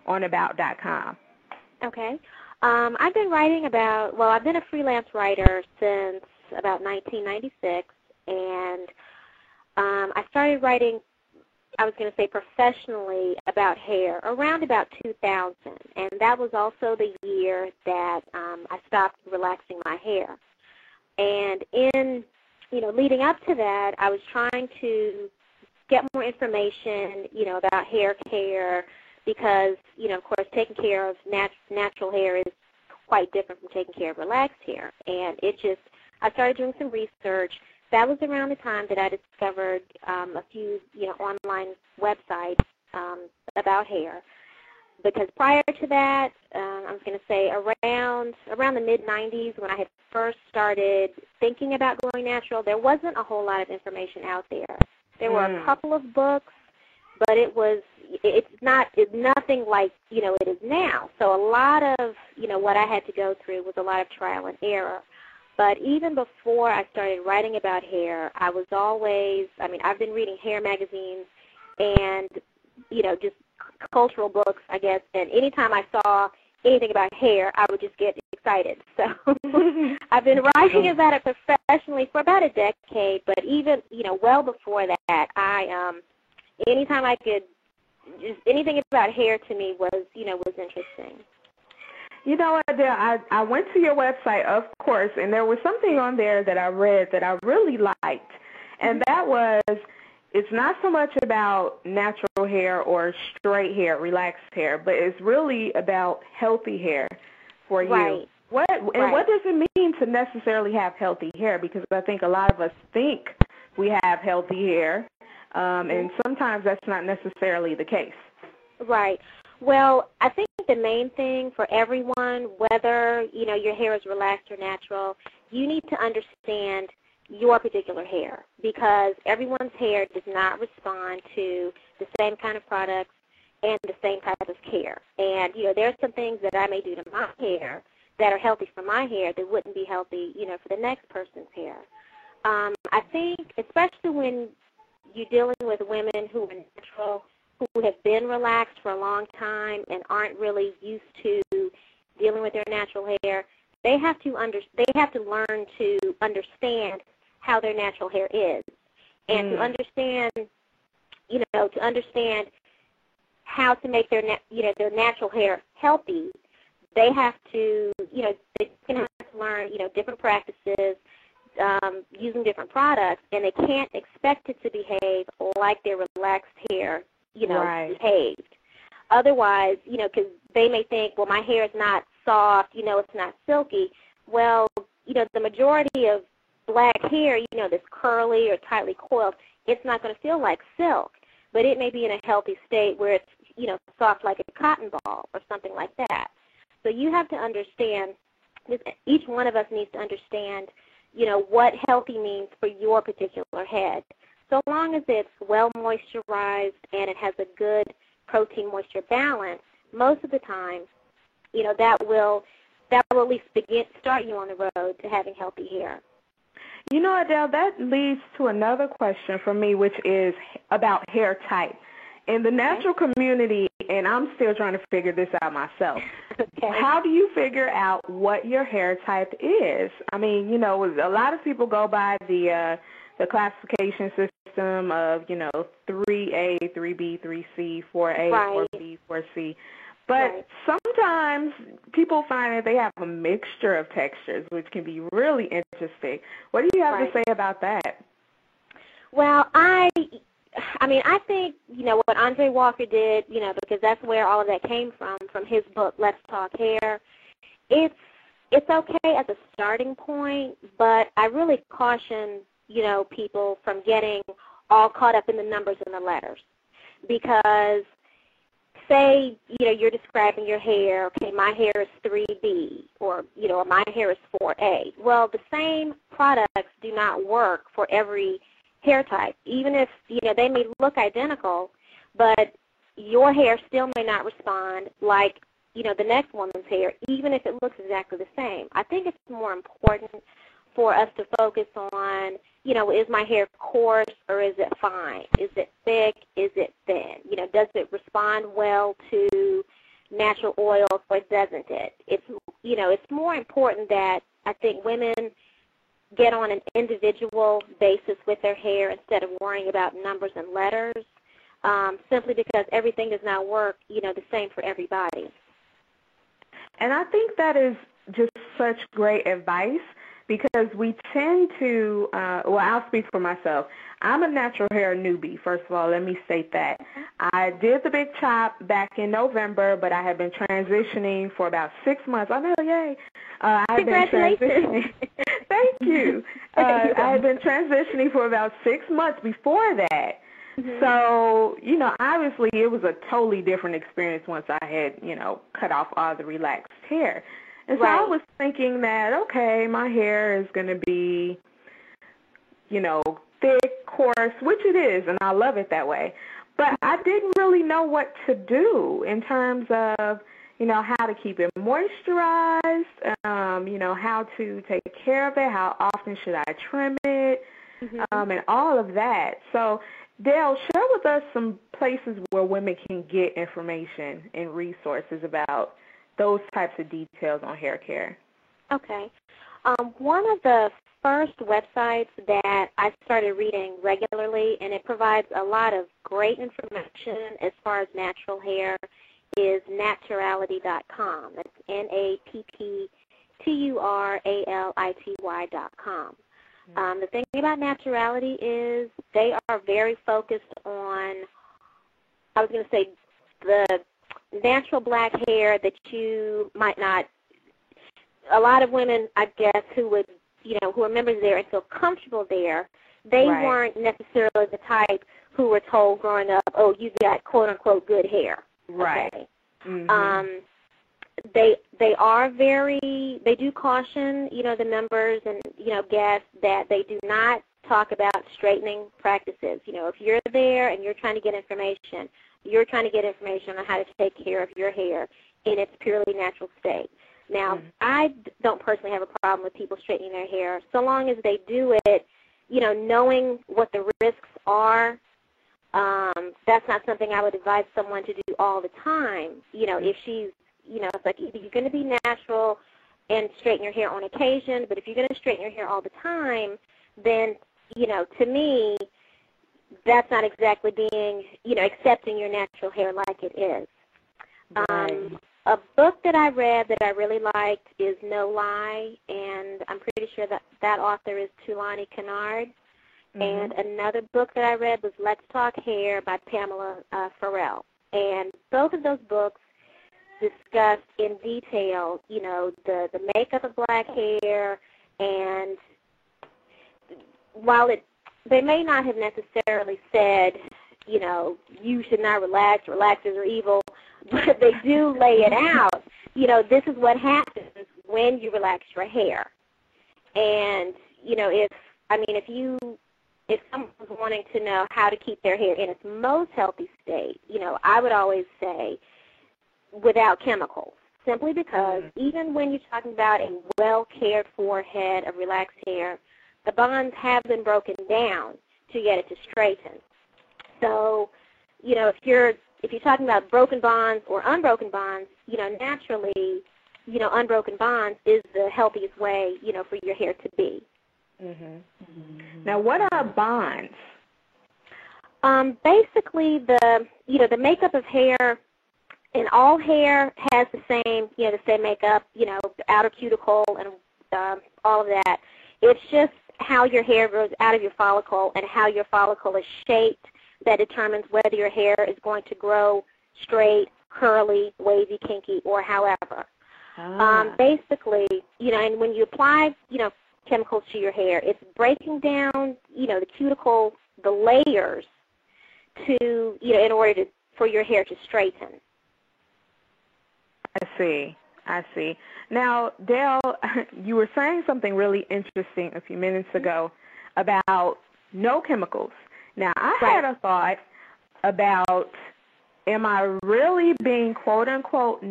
on about.com. Okay. I've been writing I've been a freelance writer since about 1996, and I started writing, I was going to say professionally, about hair around about 2000, and that was also the year that I stopped relaxing my hair. And in, leading up to that, I was trying to get more information, about hair care, because, of course, taking care of natural hair is quite different from taking care of relaxed hair. And I started doing some research. That was around the time that I discovered a few, online websites about hair. Because prior to that, I was going to say around the mid-'90s, when I had first started thinking about going natural, there wasn't a whole lot of information out there. There were a couple of books, but it's nothing like, it is now. So a lot of, what I had to go through was a lot of trial and error. But even before I started writing about hair, I've been reading hair magazines and, just cultural books, I guess, and anytime I saw anything about hair, I would just get excited. So I've been writing about it professionally for about a decade, but even, well before that, anytime I could, just anything about hair to me was interesting. You know what, Adele, I went to your website, of course, and there was something on there that I read that I really liked, and that was, it's not so much about natural hair or straight hair, relaxed hair, but it's really about healthy hair for you. Right. What does it mean to necessarily have healthy hair? Because I think a lot of us think we have healthy hair, and sometimes that's not necessarily the case. Right. Well, I think the main thing for everyone, whether, your hair is relaxed or natural, you need to understand your particular hair, because everyone's hair does not respond to the same kind of products and the same type of care. And, there are some things that I may do to my hair that are healthy for my hair that wouldn't be healthy, for the next person's hair. I think, especially when you're dealing with women who are natural, who have been relaxed for a long time and aren't really used to dealing with their natural hair, they have to learn to understand how their natural hair is, and to understand how to make their natural hair healthy. They have to learn different practices, using different products, and they can't expect it to behave like their relaxed hair behaved. Otherwise, because they may think, well, my hair is not soft, it's not silky. Well, the majority of black hair, that's curly or tightly coiled, it's not going to feel like silk, but it may be in a healthy state where it's, soft like a cotton ball or something like that. So you have to understand, each one of us needs to understand, what healthy means for your particular head. So long as it's well moisturized and it has a good protein-moisture balance, most of the time, that will at least start you on the road to having healthy hair. Adele, that leads to another question for me, which is about hair type. In the natural community, and I'm still trying to figure this out myself, how do you figure out what your hair type is? I mean, a lot of people go by the classification system of, 3A, 3B, 3C, 4A, 4B, 4C. But sometimes people find that they have a mixture of textures, which can be really interesting. What do you have to say about that? Well, I think, what Andre Walker did, because that's where all of that came from his book, Let's Talk Hair. It's okay as a starting point, but I really caution, people from getting all caught up in the numbers and the letters. Because say, you're describing your hair, okay, my hair is 3B, or my hair is 4A. Well, the same products do not work for every hair type. Even if, they may look identical, but your hair still may not respond like, the next woman's hair, even if it looks exactly the same. I think it's more important for us to focus on, is my hair coarse or is it fine? Is it thick? Is it thin? Does it respond well to natural oils or doesn't it? It's, you know, it's more important that I think women get on an individual basis with their hair instead of worrying about numbers and letters, simply because everything does not work, you know, the same for everybody. And I think that is just such great advice, because we tend to, well, I'll speak for myself. I'm a natural hair newbie, first of all. Let me state that. I did the big chop back in November, but I have been transitioning for about 6 months. I know, yay. I've been transitioning. Thank you. I had been transitioning for about 6 months before that. Mm-hmm. So, you know, obviously it was a totally different experience once I had, you know, cut off all the relaxed hair. And so I was thinking that, okay, my hair is going to be, you know, thick, coarse, which it is, and I love it that way. But I didn't really know what to do in terms of, you know, how to keep it moisturized, you know, how to take care of it, how often should I trim it, and all of that. So, Dale, share with us some places where women can get information and resources about those types of details on hair care. Okay. One of the first websites that I started reading regularly, and it provides a lot of great information as far as natural hair, is naturality.com. That's NAPPTURALITY.com. The thing about Naturality is they are very focused on, I was going to say, the natural black hair that you might not, a lot of women, I guess, who would, you know, who are members there and feel comfortable there, they weren't necessarily the type who were told growing up, oh, you got quote-unquote good hair. Right. Okay. They are very, they do caution, you know, the members and, you know, guests that they do not talk about straightening practices. You know, if you're there and you're trying to get information, you're trying to get information on how to take care of your hair in its purely natural state. Now, I don't personally have a problem with people straightening their hair so long as they do it, you know, knowing what the risks are. That's not something I would advise someone to do all the time. You know, if she's, you know, it's like either you're going to be natural and straighten your hair on occasion, but if you're going to straighten your hair all the time, then, you know, to me, that's not exactly being, you know, accepting your natural hair like it is. A book that I read that I really liked is No Lie, and I'm pretty sure that that author is Tulani Kennard. And another book that I read was Let's Talk Hair by Pamela Farrell. And both of those books discussed in detail, you know, the makeup of black hair, and while they may not have necessarily said, you know, you should not relax, relaxers are evil, but they do lay it out. You know, this is what happens when you relax your hair. And, you know, if someone's wanting to know how to keep their hair in its most healthy state, you know, I would always say without chemicals, simply because even when you're talking about a well-cared-for head of relaxed hair, the bonds have been broken down to get it to straighten. So, you know, if you're talking about broken bonds or unbroken bonds, you know, naturally, you know, unbroken bonds is the healthiest way, you know, for your hair to be. Now, what are bonds? Basically, the makeup of hair, and all hair has the same makeup, you know, the outer cuticle and all of that. It's just how your hair grows out of your follicle and how your follicle is shaped that determines whether your hair is going to grow straight, curly, wavy, kinky, or however. Basically, you know, and when you apply, you know, chemicals to your hair, it's breaking down, you know, the cuticle, the layers to, you know, in order for your hair to straighten. I see. Now, Dale, you were saying something really interesting a few minutes ago about no chemicals. Now, I had a thought about, am I really being quote-unquote